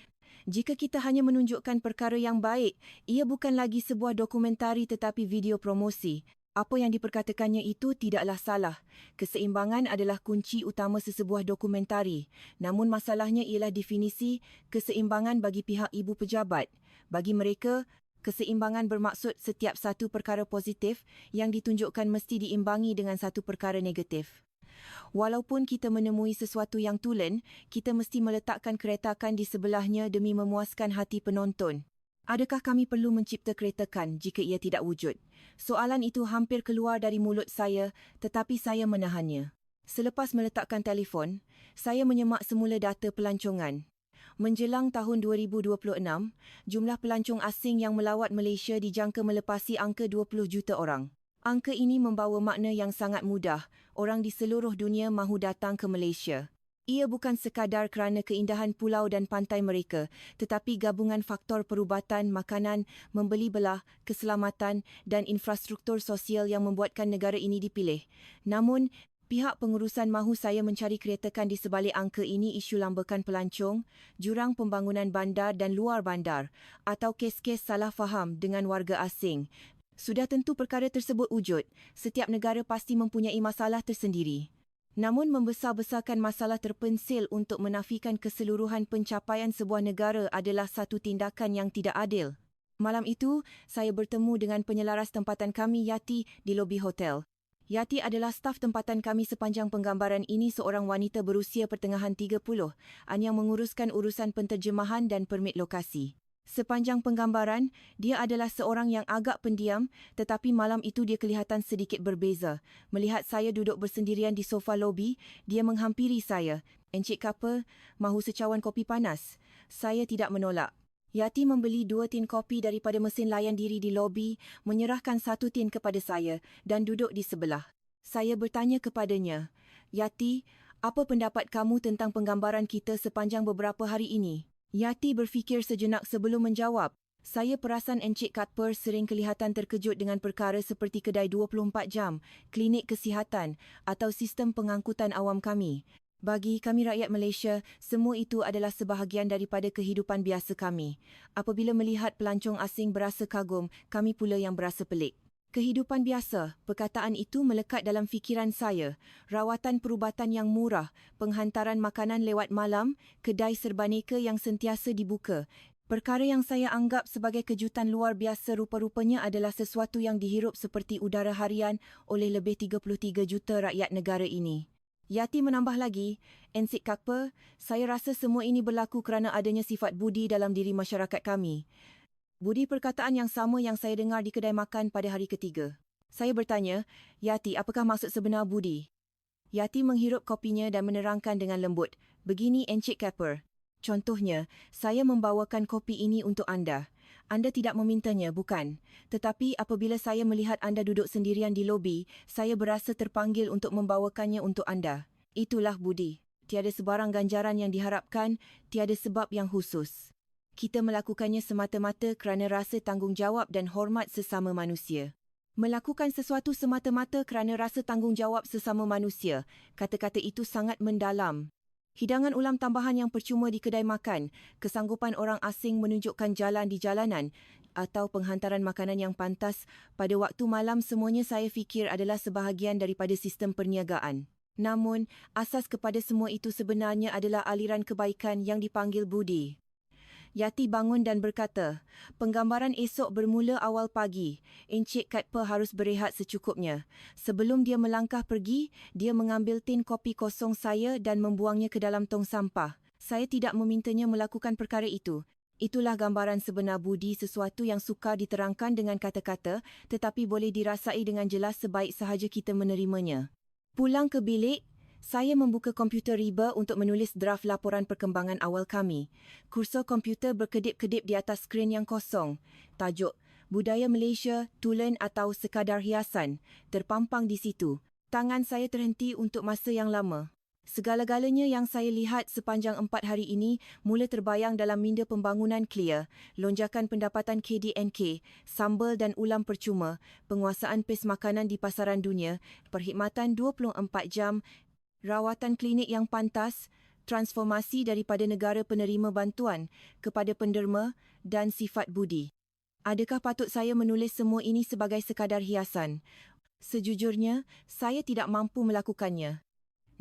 Jika kita hanya menunjukkan perkara yang baik, ia bukan lagi sebuah dokumentari tetapi video promosi. Apa yang diperkatakannya itu tidaklah salah. Keseimbangan adalah kunci utama sesebuah dokumentari. Namun masalahnya ialah definisi keseimbangan bagi pihak ibu pejabat. Bagi mereka, keseimbangan bermaksud setiap satu perkara positif yang ditunjukkan mesti diimbangi dengan satu perkara negatif. Walaupun kita menemui sesuatu yang tulen, kita mesti meletakkan keretakan di sebelahnya demi memuaskan hati penonton. Adakah kami perlu mencipta keretakan jika ia tidak wujud? Soalan itu hampir keluar dari mulut saya, tetapi saya menahannya. Selepas meletakkan telefon, saya menyemak semula data pelancongan. Menjelang tahun 2026, jumlah pelancong asing yang melawat Malaysia dijangka melepasi angka 20 juta orang. Angka ini membawa makna yang sangat mudah. Orang di seluruh dunia mahu datang ke Malaysia. Ia bukan sekadar kerana keindahan pulau dan pantai mereka, tetapi gabungan faktor perubatan, makanan, membeli belah, keselamatan dan infrastruktur sosial yang membuatkan negara ini dipilih. Namun, pihak pengurusan mahu saya mencari keretakan di sebalik angka ini isu lambakan pelancong, jurang pembangunan bandar dan luar bandar, atau kes-kes salah faham dengan warga asing. Sudah tentu perkara tersebut wujud. Setiap negara pasti mempunyai masalah tersendiri. Namun membesar-besarkan masalah terpensil untuk menafikan keseluruhan pencapaian sebuah negara adalah satu tindakan yang tidak adil. Malam itu, saya bertemu dengan penyelaras tempatan kami Yati di lobi hotel. Yati adalah staf tempatan kami sepanjang penggambaran ini seorang wanita berusia pertengahan 30 yang menguruskan urusan penterjemahan dan permit lokasi. Sepanjang penggambaran, dia adalah seorang yang agak pendiam tetapi malam itu dia kelihatan sedikit berbeza. Melihat saya duduk bersendirian di sofa lobi, dia menghampiri saya. Encik Katper, mahu secawan kopi panas? Saya tidak menolak. Yati membeli 2 tin kopi daripada mesin layan diri di lobi, menyerahkan 1 tin kepada saya dan duduk di sebelah. Saya bertanya kepadanya, Yati, apa pendapat kamu tentang penggambaran kita sepanjang beberapa hari ini? Yati berfikir sejenak sebelum menjawab. Saya perasan Encik Katper sering kelihatan terkejut dengan perkara seperti kedai 24 jam, klinik kesihatan atau sistem pengangkutan awam kami. Bagi kami rakyat Malaysia, semua itu adalah sebahagian daripada kehidupan biasa kami. Apabila melihat pelancong asing berasa kagum, kami pula yang berasa pelik. Kehidupan biasa, perkataan itu melekat dalam fikiran saya. Rawatan perubatan yang murah, penghantaran makanan lewat malam, kedai serbaneka yang sentiasa dibuka. Perkara yang saya anggap sebagai kejutan luar biasa rupa-rupanya adalah sesuatu yang dihirup seperti udara harian oleh lebih 33 juta rakyat negara ini. Yati menambah lagi, Encik Katper, saya rasa semua ini berlaku kerana adanya sifat budi dalam diri masyarakat kami. Budi perkataan yang sama yang saya dengar di kedai makan pada hari ketiga. Saya bertanya, Yati, apakah maksud sebenar budi? Yati menghirup kopinya dan menerangkan dengan lembut. Begini Encik Katper. Contohnya, saya membawakan kopi ini untuk anda. Anda tidak memintanya, bukan? Tetapi apabila saya melihat anda duduk sendirian di lobi, saya berasa terpanggil untuk membawakannya untuk anda. Itulah budi. Tiada sebarang ganjaran yang diharapkan, tiada sebab yang khusus. Kita melakukannya semata-mata kerana rasa tanggungjawab dan hormat sesama manusia. Melakukan sesuatu semata-mata kerana rasa tanggungjawab sesama manusia. Kata-kata itu sangat mendalam. Hidangan ulam tambahan yang percuma di kedai makan, kesanggupan orang asing menunjukkan jalan di jalanan atau penghantaran makanan yang pantas pada waktu malam semuanya saya fikir adalah sebahagian daripada sistem perniagaan. Namun, asas kepada semua itu sebenarnya adalah aliran kebaikan yang dipanggil budi. Yati bangun dan berkata, penggambaran esok bermula awal pagi. Encik Katpa harus berehat secukupnya. Sebelum dia melangkah pergi, dia mengambil tin kopi kosong saya dan membuangnya ke dalam tong sampah. Saya tidak memintanya melakukan perkara itu. Itulah gambaran sebenar budi, sesuatu yang sukar diterangkan dengan kata-kata tetapi boleh dirasai dengan jelas sebaik sahaja kita menerimanya. Pulang ke bilik, saya membuka komputer riba untuk menulis draft laporan perkembangan awal kami. Kursor komputer berkedip-kedip di atas skrin yang kosong. Tajuk, Budaya Malaysia, Tulen atau Sekadar Hiasan, terpampang di situ. Tangan saya terhenti untuk masa yang lama. Segala-galanya yang saya lihat sepanjang 4 hari ini mula terbayang dalam minda pembangunan clear, lonjakan pendapatan KDNK, sambal dan ulam percuma, penguasaan pes makanan di pasaran dunia, perkhidmatan 24 jam, rawatan klinik yang pantas, transformasi daripada negara penerima bantuan kepada penderma dan sifat budi. Adakah patut saya menulis semua ini sebagai sekadar hiasan? Sejujurnya, saya tidak mampu melakukannya.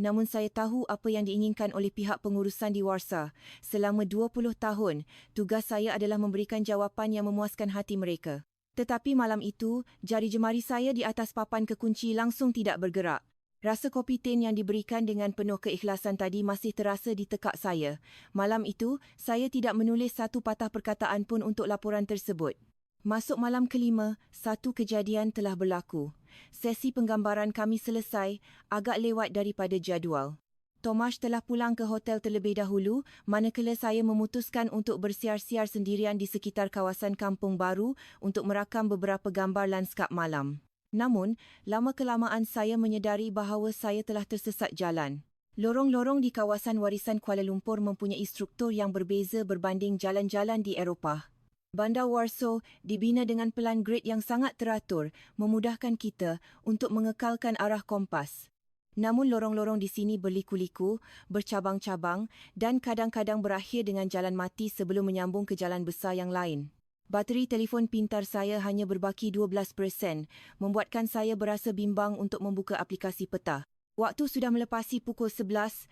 Namun saya tahu apa yang diinginkan oleh pihak pengurusan di Warsa. Selama 20 tahun, tugas saya adalah memberikan jawapan yang memuaskan hati mereka. Tetapi malam itu, jari jemari saya di atas papan kekunci langsung tidak bergerak. Rasa kopi tin yang diberikan dengan penuh keikhlasan tadi masih terasa di tekak saya. Malam itu, saya tidak menulis satu patah perkataan pun untuk laporan tersebut. Masuk malam kelima, satu kejadian telah berlaku. Sesi penggambaran kami selesai, agak lewat daripada jadual. Tomash telah pulang ke hotel terlebih dahulu, manakala saya memutuskan untuk bersiar-siar sendirian di sekitar kawasan Kampung Baru untuk merakam beberapa gambar landskap malam. Namun, lama-kelamaan saya menyedari bahawa saya telah tersesat jalan. Lorong-lorong di kawasan warisan Kuala Lumpur mempunyai struktur yang berbeza berbanding jalan-jalan di Eropah. Bandar Warsaw dibina dengan pelan grade yang sangat teratur, memudahkan kita untuk mengekalkan arah kompas. Namun lorong-lorong di sini berliku-liku, bercabang-cabang dan kadang-kadang berakhir dengan jalan mati sebelum menyambung ke jalan besar yang lain. Bateri telefon pintar saya hanya berbaki 12%, membuatkan saya berasa bimbang untuk membuka aplikasi peta. Waktu sudah melepasi pukul 11.00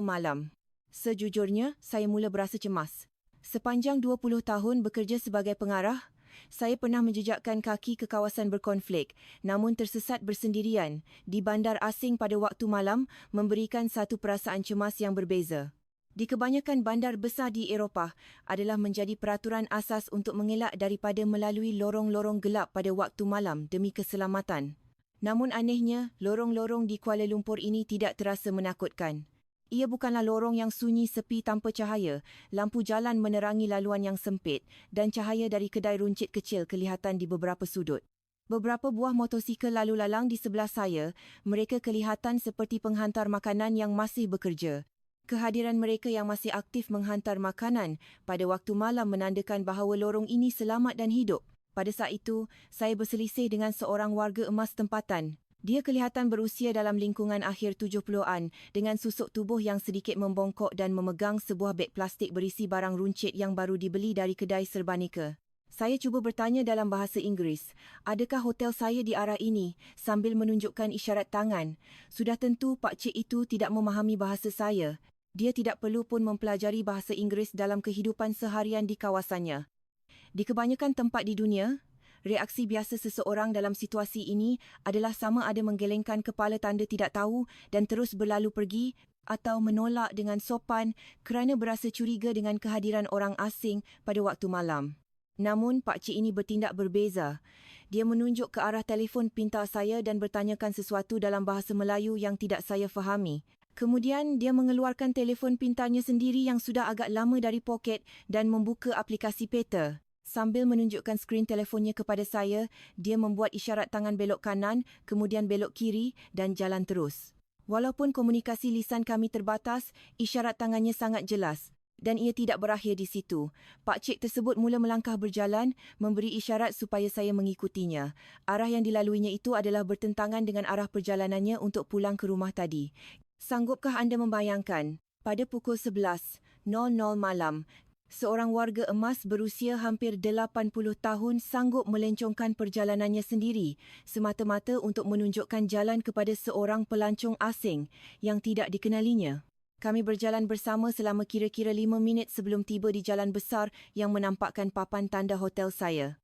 malam. Sejujurnya, saya mula berasa cemas. Sepanjang 20 tahun bekerja sebagai pengarah, saya pernah menjejakkan kaki ke kawasan berkonflik, namun tersesat bersendirian di bandar asing pada waktu malam memberikan satu perasaan cemas yang berbeza. Di kebanyakan bandar besar di Eropah adalah menjadi peraturan asas untuk mengelak daripada melalui lorong-lorong gelap pada waktu malam demi keselamatan. Namun anehnya, lorong-lorong di Kuala Lumpur ini tidak terasa menakutkan. Ia bukanlah lorong yang sunyi sepi tanpa cahaya, lampu jalan menerangi laluan yang sempit dan cahaya dari kedai runcit kecil kelihatan di beberapa sudut. Beberapa buah motosikal lalu lalang di sebelah saya, mereka kelihatan seperti penghantar makanan yang masih bekerja. Kehadiran mereka yang masih aktif menghantar makanan pada waktu malam menandakan bahawa lorong ini selamat dan hidup. Pada saat itu, saya berselisih dengan seorang warga emas tempatan. Dia kelihatan berusia dalam lingkungan akhir 70-an dengan susuk tubuh yang sedikit membongkok dan memegang sebuah beg plastik berisi barang runcit yang baru dibeli dari kedai serbanika. Saya cuba bertanya dalam bahasa Inggeris, adakah hotel saya di arah ini sambil menunjukkan isyarat tangan. Sudah tentu Pak Cik itu tidak memahami bahasa saya. Dia tidak perlu pun mempelajari bahasa Inggeris dalam kehidupan seharian di kawasannya. Di kebanyakan tempat di dunia, reaksi biasa seseorang dalam situasi ini adalah sama ada menggelengkan kepala tanda tidak tahu dan terus berlalu pergi atau menolak dengan sopan kerana berasa curiga dengan kehadiran orang asing pada waktu malam. Namun, Pak Cik ini bertindak berbeza. Dia menunjuk ke arah telefon pintar saya dan bertanyakan sesuatu dalam bahasa Melayu yang tidak saya fahami. Kemudian, dia mengeluarkan telefon pintarnya sendiri yang sudah agak lama dari poket dan membuka aplikasi peta. Sambil menunjukkan skrin telefonnya kepada saya, dia membuat isyarat tangan belok kanan, kemudian belok kiri dan jalan terus. Walaupun komunikasi lisan kami terbatas, isyarat tangannya sangat jelas. Dan ia tidak berakhir di situ. Pak Cik tersebut mula melangkah berjalan, memberi isyarat supaya saya mengikutinya. Arah yang dilaluinya itu adalah bertentangan dengan arah perjalanannya untuk pulang ke rumah tadi. Sanggupkah anda membayangkan? Pada pukul 11.00 malam, seorang warga emas berusia hampir 80 tahun sanggup melencongkan perjalanannya sendiri semata-mata untuk menunjukkan jalan kepada seorang pelancong asing yang tidak dikenalinya. Kami berjalan bersama selama kira-kira 5 minit sebelum tiba di jalan besar yang menampakkan papan tanda hotel saya.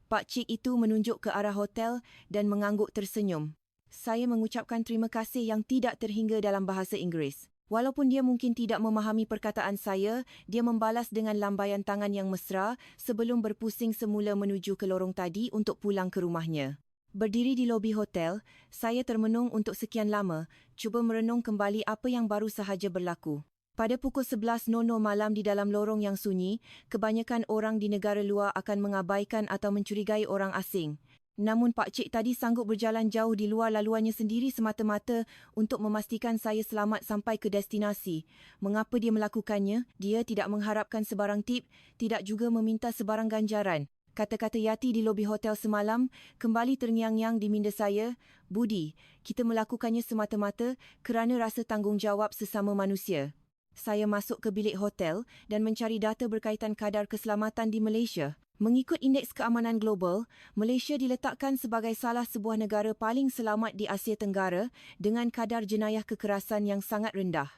Pak Cik itu menunjuk ke arah hotel dan mengangguk tersenyum. Saya mengucapkan terima kasih yang tidak terhingga dalam bahasa Inggeris. Walaupun dia mungkin tidak memahami perkataan saya, dia membalas dengan lambaian tangan yang mesra sebelum berpusing semula menuju ke lorong tadi untuk pulang ke rumahnya. Berdiri di lobi hotel, saya termenung untuk sekian lama, cuba merenung kembali apa yang baru sahaja berlaku. Pada pukul 11.00 malam di dalam lorong yang sunyi, kebanyakan orang di negara luar akan mengabaikan atau mencurigai orang asing. Namun Pak Cik tadi sanggup berjalan jauh di luar laluannya sendiri semata-mata untuk memastikan saya selamat sampai ke destinasi. Mengapa dia melakukannya? Dia tidak mengharapkan sebarang tip, tidak juga meminta sebarang ganjaran. Kata-kata Yati di lobi hotel semalam kembali terngiang-ngiang di minda saya. Budi, kita melakukannya semata-mata kerana rasa tanggungjawab sesama manusia. Saya masuk ke bilik hotel dan mencari data berkaitan kadar keselamatan di Malaysia. Mengikut Indeks Keamanan Global, Malaysia diletakkan sebagai salah sebuah negara paling selamat di Asia Tenggara dengan kadar jenayah kekerasan yang sangat rendah.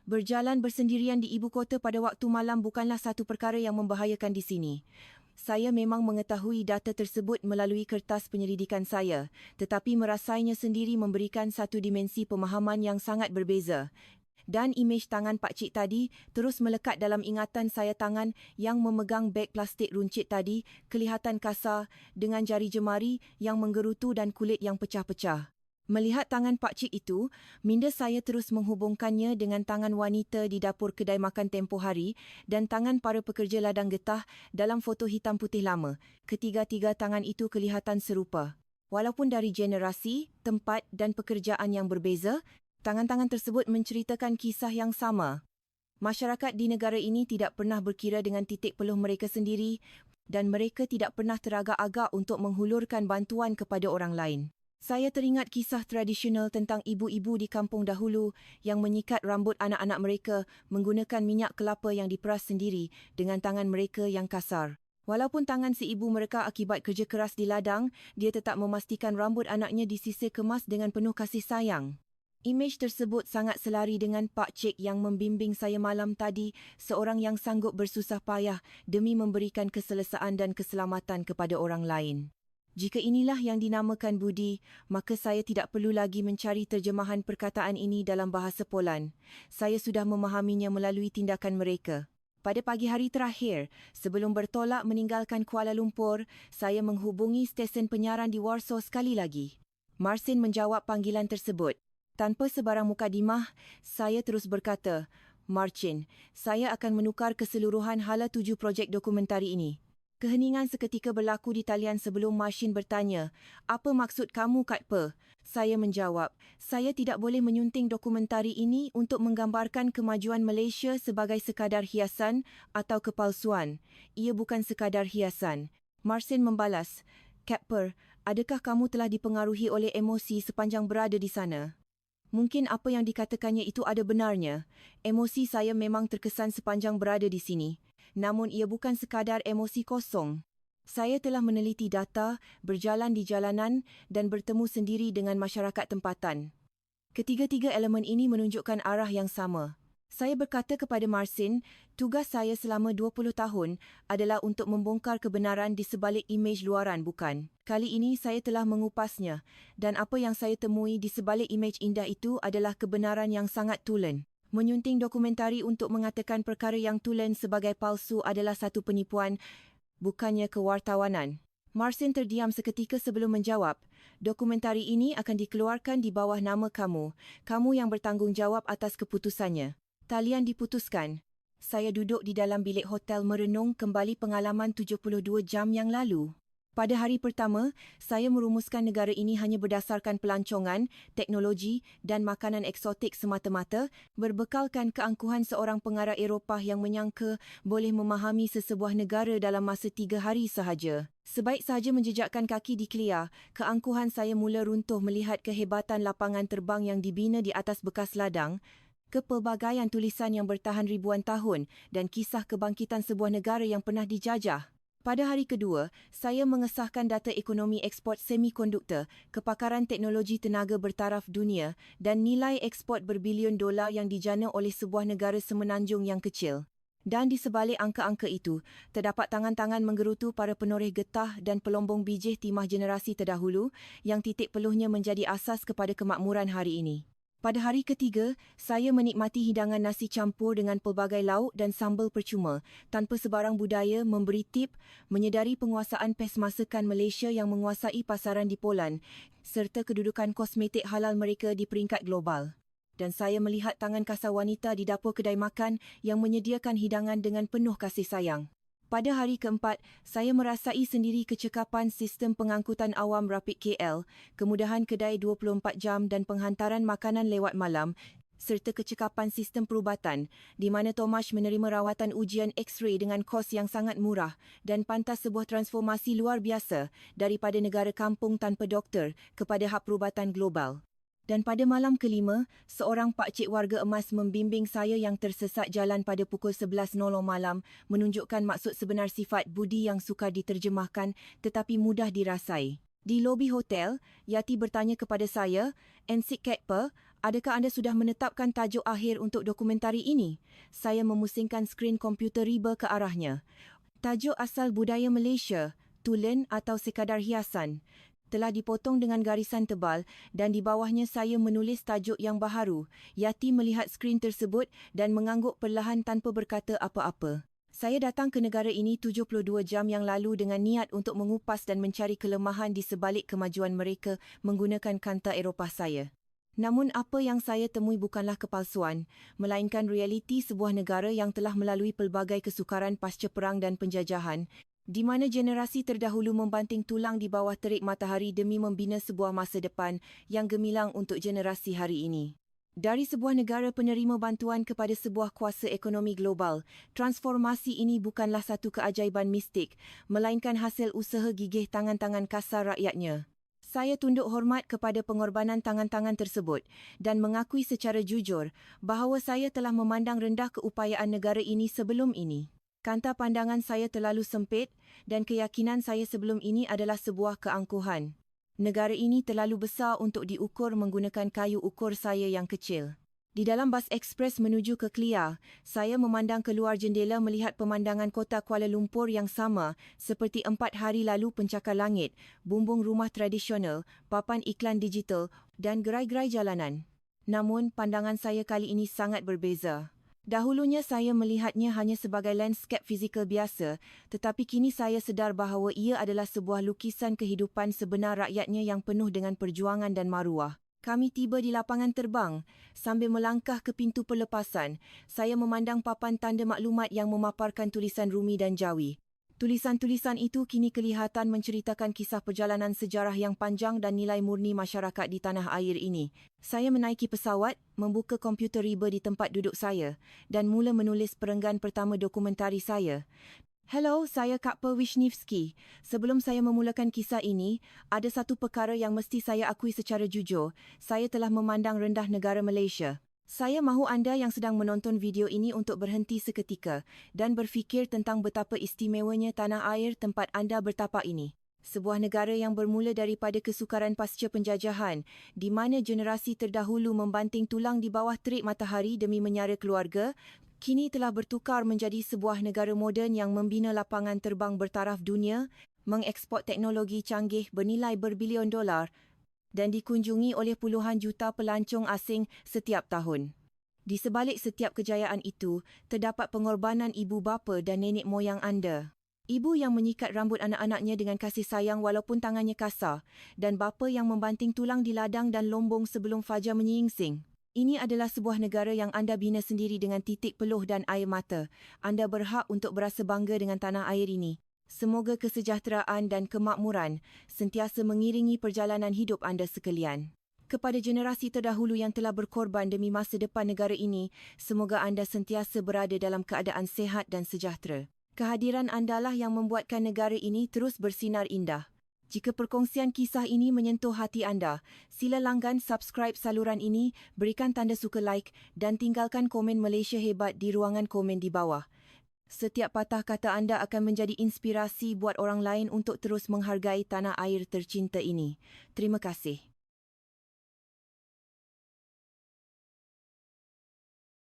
Berjalan bersendirian di ibu kota pada waktu malam bukanlah satu perkara yang membahayakan di sini. Saya memang mengetahui data tersebut melalui kertas penyelidikan saya, tetapi merasainya sendiri memberikan satu dimensi pemahaman yang sangat berbeza. Dan imej tangan Pak Cik tadi terus melekat dalam ingatan saya. Tangan yang memegang beg plastik runcit tadi kelihatan kasar dengan jari jemari yang menggerutu dan kulit yang pecah-pecah. Melihat tangan Pak Cik itu, minda saya terus menghubungkannya dengan tangan wanita di dapur kedai makan tempoh hari dan tangan para pekerja ladang getah dalam foto hitam putih lama. Ketiga-tiga tangan itu kelihatan serupa. Walaupun dari generasi, tempat dan pekerjaan yang berbeza, tangan-tangan tersebut menceritakan kisah yang sama. Masyarakat di negara ini tidak pernah berkira dengan titik peluh mereka sendiri dan mereka tidak pernah teragak-agak untuk menghulurkan bantuan kepada orang lain. Saya teringat kisah tradisional tentang ibu-ibu di kampung dahulu yang menyikat rambut anak-anak mereka menggunakan minyak kelapa yang diperas sendiri dengan tangan mereka yang kasar. Walaupun tangan si ibu mereka akibat kerja keras di ladang, dia tetap memastikan rambut anaknya disisir kemas dengan penuh kasih sayang. Imej tersebut sangat selari dengan Pak Cik yang membimbing saya malam tadi, seorang yang sanggup bersusah payah demi memberikan keselesaan dan keselamatan kepada orang lain. Jika inilah yang dinamakan budi, maka saya tidak perlu lagi mencari terjemahan perkataan ini dalam bahasa Poland. Saya sudah memahaminya melalui tindakan mereka. Pada pagi hari terakhir, sebelum bertolak meninggalkan Kuala Lumpur, saya menghubungi stesen penyiaran di Warsaw sekali lagi. Marcin menjawab panggilan tersebut. Tanpa sebarang mukadimah, saya terus berkata, Marcin, saya akan menukar keseluruhan hala 7 projek dokumentari ini. Keheningan seketika berlaku di talian sebelum Marcin bertanya, apa maksud kamu, Kak Pe? Saya menjawab, saya tidak boleh menyunting dokumentari ini untuk menggambarkan kemajuan Malaysia sebagai sekadar hiasan atau kepalsuan. Ia bukan sekadar hiasan. Marcin membalas, Kak Per, adakah kamu telah dipengaruhi oleh emosi sepanjang berada di sana? Mungkin apa yang dikatakannya itu ada benarnya. Emosi saya memang terkesan sepanjang berada di sini. Namun ia bukan sekadar emosi kosong. Saya telah meneliti data, berjalan di jalanan dan bertemu sendiri dengan masyarakat tempatan. Ketiga-tiga elemen ini menunjukkan arah yang sama. Saya berkata kepada Marcin, tugas saya selama 20 tahun adalah untuk membongkar kebenaran di sebalik imej luaran, bukan? Kali ini saya telah mengupasnya dan apa yang saya temui di sebalik imej indah itu adalah kebenaran yang sangat tulen. Menyunting dokumentari untuk mengatakan perkara yang tulen sebagai palsu adalah satu penipuan, bukannya kewartawanan. Marcin terdiam seketika sebelum menjawab. Dokumentari ini akan dikeluarkan di bawah nama kamu. Kamu yang bertanggungjawab atas keputusannya. Talian diputuskan. Saya duduk di dalam bilik hotel merenung kembali pengalaman 72 jam yang lalu. Pada hari pertama, saya merumuskan negara ini hanya berdasarkan pelancongan, teknologi dan makanan eksotik semata-mata, berbekalkan keangkuhan seorang pengarah Eropah yang menyangka boleh memahami sesebuah negara dalam masa 3 hari sahaja. Sebaik sahaja menjejakkan kaki di Kelia, keangkuhan saya mula runtuh melihat kehebatan lapangan terbang yang dibina di atas bekas ladang. kepelbagaian tulisan yang bertahan ribuan tahun dan kisah kebangkitan sebuah negara yang pernah dijajah. Pada hari kedua, saya mengesahkan data ekonomi ekspor semikonduktor, kepakaran teknologi tenaga bertaraf dunia dan nilai ekspor berbilion dolar yang dijana oleh sebuah negara semenanjung yang kecil. Dan di sebalik angka-angka itu, terdapat tangan-tangan menggerutu para penoreh getah dan pelombong bijih timah generasi terdahulu yang titik peluhnya menjadi asas kepada kemakmuran hari ini. Pada hari ketiga, saya menikmati hidangan nasi campur dengan pelbagai lauk dan sambal percuma tanpa sebarang budaya memberi tip menyedari penguasaan PES masakan Malaysia yang menguasai pasaran di Poland serta kedudukan kosmetik halal mereka di peringkat global. Dan saya melihat tangan kasar wanita di dapur kedai makan yang menyediakan hidangan dengan penuh kasih sayang. Pada hari keempat, saya merasai sendiri kecekapan sistem pengangkutan awam Rapid KL, kemudahan kedai 24 jam dan penghantaran makanan lewat malam, serta kecekapan sistem perubatan, di mana Tomash menerima rawatan ujian X-ray dengan kos yang sangat murah dan pantas sebuah transformasi luar biasa daripada negara kampung tanpa doktor kepada hab perubatan global. Dan pada malam kelima, seorang pakcik warga emas membimbing saya yang tersesat jalan pada pukul 11.00 malam menunjukkan maksud sebenar sifat budi yang sukar diterjemahkan tetapi mudah dirasai. Di lobi hotel, Yati bertanya kepada saya, "Encik Kekper, adakah anda sudah menetapkan tajuk akhir untuk dokumentari ini?" Saya memusingkan skrin komputer riba ke arahnya. Tajuk asal budaya Malaysia, tulen atau sekadar hiasan, telah dipotong dengan garisan tebal dan di bawahnya saya menulis tajuk yang baharu. Yati melihat skrin tersebut dan mengangguk perlahan tanpa berkata apa-apa. Saya datang ke negara ini 72 jam yang lalu dengan niat untuk mengupas dan mencari kelemahan di sebalik kemajuan mereka menggunakan kanta Eropah saya. Namun apa yang saya temui bukanlah kepalsuan, melainkan realiti sebuah negara yang telah melalui pelbagai kesukaran pasca perang dan penjajahan, di mana generasi terdahulu membanting tulang di bawah terik matahari demi membina sebuah masa depan yang gemilang untuk generasi hari ini. Dari sebuah negara penerima bantuan kepada sebuah kuasa ekonomi global, transformasi ini bukanlah satu keajaiban mistik, melainkan hasil usaha gigih tangan-tangan kasar rakyatnya. Saya tunduk hormat kepada pengorbanan tangan-tangan tersebut dan mengakui secara jujur bahawa saya telah memandang rendah keupayaan negara ini sebelum ini. Kanta pandangan saya terlalu sempit dan keyakinan saya sebelum ini adalah sebuah keangkuhan. Negara ini terlalu besar untuk diukur menggunakan kayu ukur saya yang kecil. Di dalam bas ekspres menuju ke Kelia, saya memandang keluar jendela melihat pemandangan kota Kuala Lumpur yang sama seperti 4 hari lalu pencakar langit, bumbung rumah tradisional, papan iklan digital dan gerai-gerai jalanan. Namun, pandangan saya kali ini sangat berbeza. Dahulunya saya melihatnya hanya sebagai landscape fizikal biasa, tetapi kini saya sedar bahawa ia adalah sebuah lukisan kehidupan sebenar rakyatnya yang penuh dengan perjuangan dan maruah. Kami tiba di lapangan terbang. Sambil melangkah ke pintu pelepasan, saya memandang papan tanda maklumat yang memaparkan tulisan Rumi dan Jawi. Tulisan-tulisan itu kini kelihatan menceritakan kisah perjalanan sejarah yang panjang dan nilai murni masyarakat di tanah air ini. Saya menaiki pesawat, membuka komputer riba di tempat duduk saya dan mula menulis perenggan pertama dokumentari saya. Hello, saya Kekper Wisniewski. Sebelum saya memulakan kisah ini, ada satu perkara yang mesti saya akui secara jujur. Saya telah memandang rendah negara Malaysia. Saya mahu anda yang sedang menonton video ini untuk berhenti seketika dan berfikir tentang betapa istimewanya tanah air tempat anda bertapak ini. Sebuah negara yang bermula daripada kesukaran pasca penjajahan, di mana generasi terdahulu membanting tulang di bawah terik matahari demi menyara keluarga, kini telah bertukar menjadi sebuah negara moden yang membina lapangan terbang bertaraf dunia, mengeksport teknologi canggih bernilai berbilion dolar, dan dikunjungi oleh puluhan juta pelancong asing setiap tahun. Di sebalik setiap kejayaan itu, terdapat pengorbanan ibu bapa dan nenek moyang anda. Ibu yang menyikat rambut anak-anaknya dengan kasih sayang walaupun tangannya kasar, dan bapa yang membanting tulang di ladang dan lombong sebelum fajar menyingsing. Ini adalah sebuah negara yang anda bina sendiri dengan titik peluh dan air mata. Anda berhak untuk berasa bangga dengan tanah air ini. Semoga kesejahteraan dan kemakmuran sentiasa mengiringi perjalanan hidup anda sekalian. Kepada generasi terdahulu yang telah berkorban demi masa depan negara ini, semoga anda sentiasa berada dalam keadaan sihat dan sejahtera. Kehadiran andalah yang membuatkan negara ini terus bersinar indah. Jika perkongsian kisah ini menyentuh hati anda, sila langgan subscribe saluran ini, berikan tanda suka like dan tinggalkan komen Malaysia Hebat di ruangan komen di bawah. Setiap patah kata anda akan menjadi inspirasi buat orang lain untuk terus menghargai tanah air tercinta ini. Terima kasih.